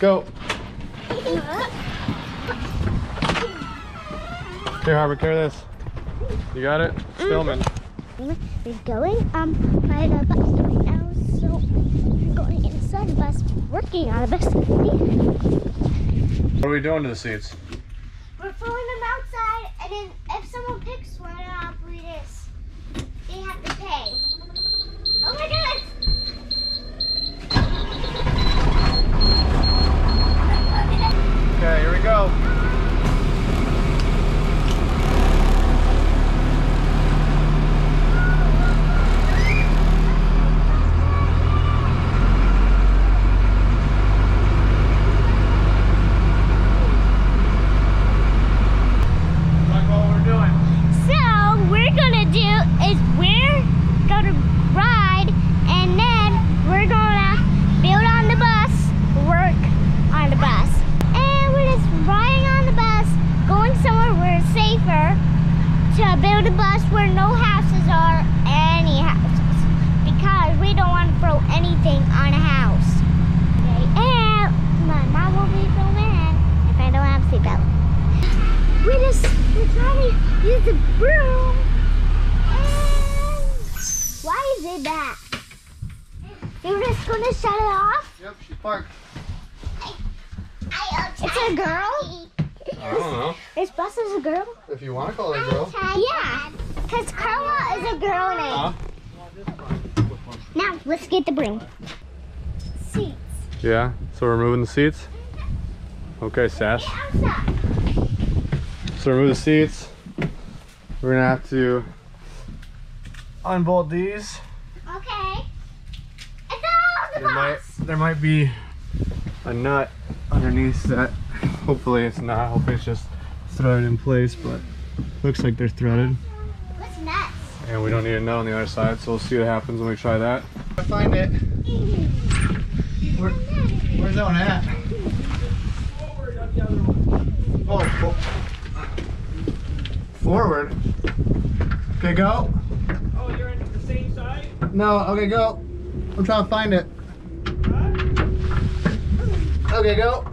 go. Here, Harper, carry this. You got it? It's filming. We're going by the bus right now, so we're going inside the bus, working on the bus. What are we doing to the seats? We're throwing them outside, and then if someone picks one up, they have to pay. Oh my goodness! Okay, here we go. To build a bus where no houses are any houses, because we don't want to throw anything on a house. Okay. And my mom will be filming if I don't have a seatbelt. We're trying to use the broom. And why is it that? You're just gonna shut it off? Yep, she's parked. It's a girl? I don't know. This bus is a girl? If you want to call her a girl. Yeah, because Carla is a girl name. Now, let's get the broom. Seats. Yeah, so we're moving the seats? Okay, Sash. So remove the seats. We're gonna have to unbolt these. Okay. It's all the box. There might be a nut underneath that. Hopefully it's not. Hopefully it's just threaded in place, but looks like they're threaded. What's nuts? And we don't need a nut on the other side, so we'll see what happens when we try that. I find it. Where's that one at? Oh, forward. Okay, go. Oh, you're on the same side? No, okay, go. I'm trying to find it. Okay, go.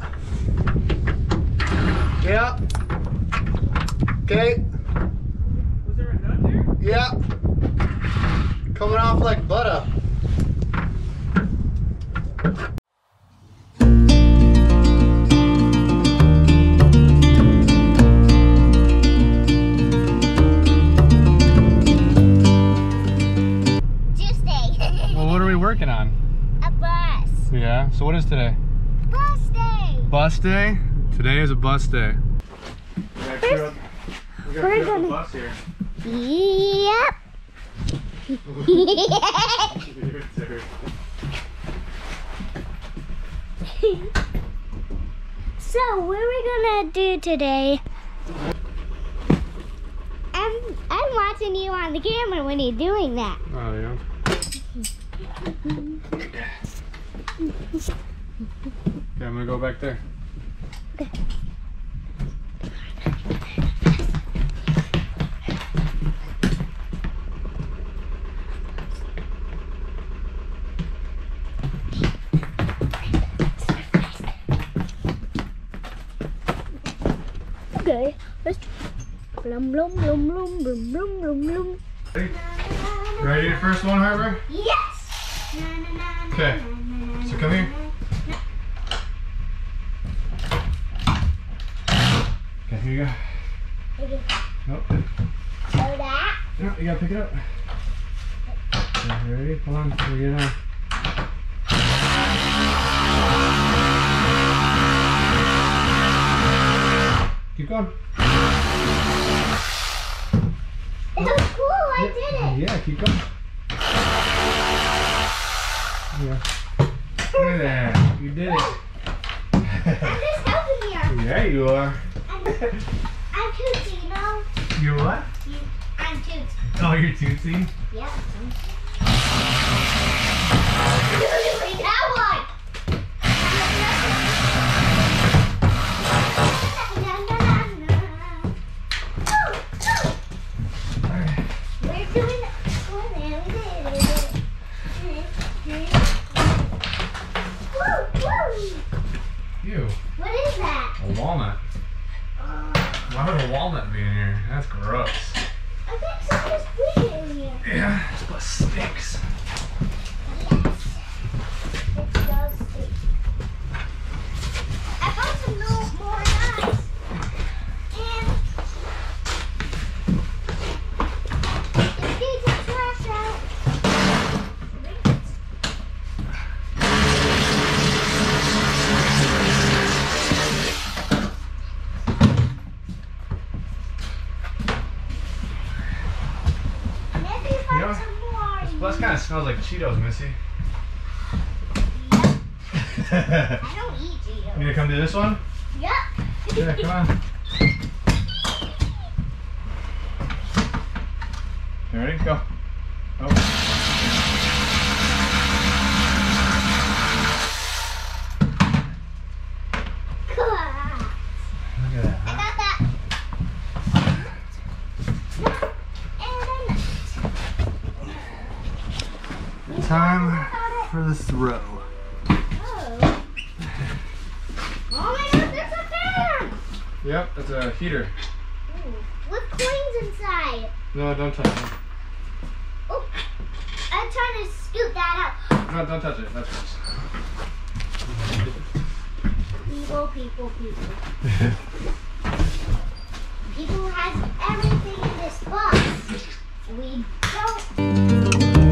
Yeah. Okay. Was there a nut there? Yeah. Coming off like butter. Tuesday. Well, what are we working on? A bus. Yeah. So what is today? Bus day. Bus day? Today is a bus day. We're gonna. The bus here. Yep. So, what are we gonna do today? I'm watching you on the camera when you're doing that. Oh, yeah. Okay, I'm gonna go back there. Okay. Okay, let's blum blum blum blum blum blum blum blum. Ready? You ready to do the first one, Harper? Yes! Okay, so come here. Okay, here you go. Okay. Nope. So that. No, you gotta pick it up. Okay, you ready? Hold on, let me get it on. Keep going. It was cool, I did it. Yeah, keep going. Yeah. Look at that. You did it. I'm just helping you. Yeah, you are. I'm Tootsie, you know? You what? I'm Tootsie. Oh, you're Tootsie? Yeah. That one! We're doing it. A walnut. Why would a walnut be in here? That's gross. I think something's weird in here. Yeah, this place stinks. Yes. It does stink. I found some more nuts. And it needs the trash out. Maybe find Yeah. some more. This place kind of smells like Cheetos, Missy. I don't eat Cheetos. You gonna come do this one? Yep. Yeah, come on. You ready? Go. Oh. Look at that. I got that. And Time for the throw. oh. Oh my god, there's a fan! Yep, that's a heater. Ooh, with coins inside. No, don't touch it. Oh, I'm trying to scoop that out. No, don't touch it. That's gross. People. People has everything in this box. We don't.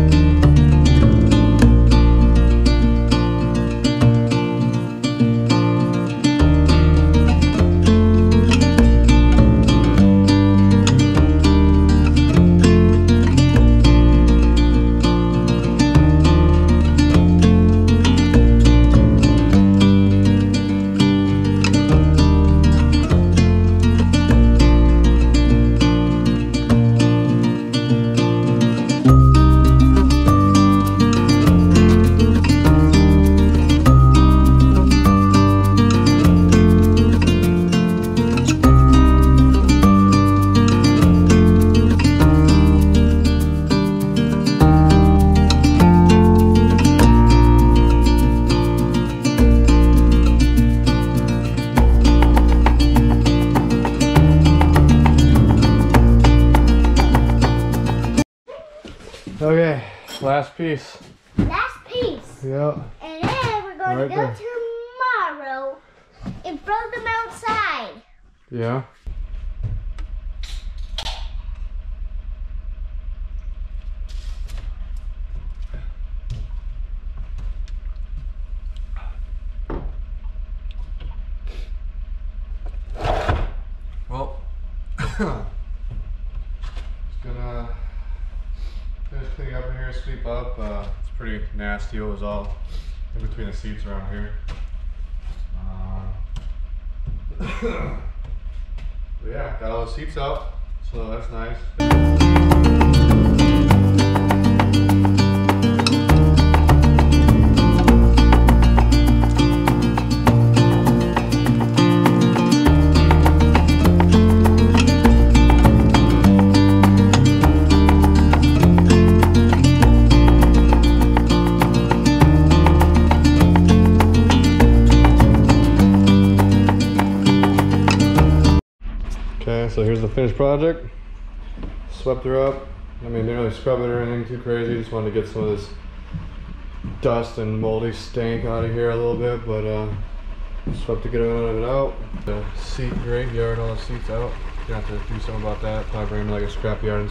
Okay, last piece. Last piece. Yep. And then we're going Right to go there. tomorrow and throw them outside. Yeah. Well, just gonna finish cleaning up in here, sweep up. It's pretty nasty. It was all in between the seats around here. But yeah, got all the seats out, so that's nice. Okay, so here's the finished project. Swept her up. I mean, didn't really scrub it or anything too crazy. Just wanted to get some of this dust and moldy stank out of here a little bit, but swept to get a lot of it out. The seat graveyard, all the seats out. Gonna have to do something about that. Probably bring them to like a scrap yard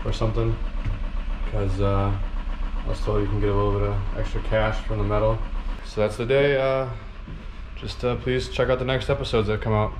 or something. Because I was told you can get a little bit of extra cash from the metal. So that's the day. Just please check out the next episodes that come out.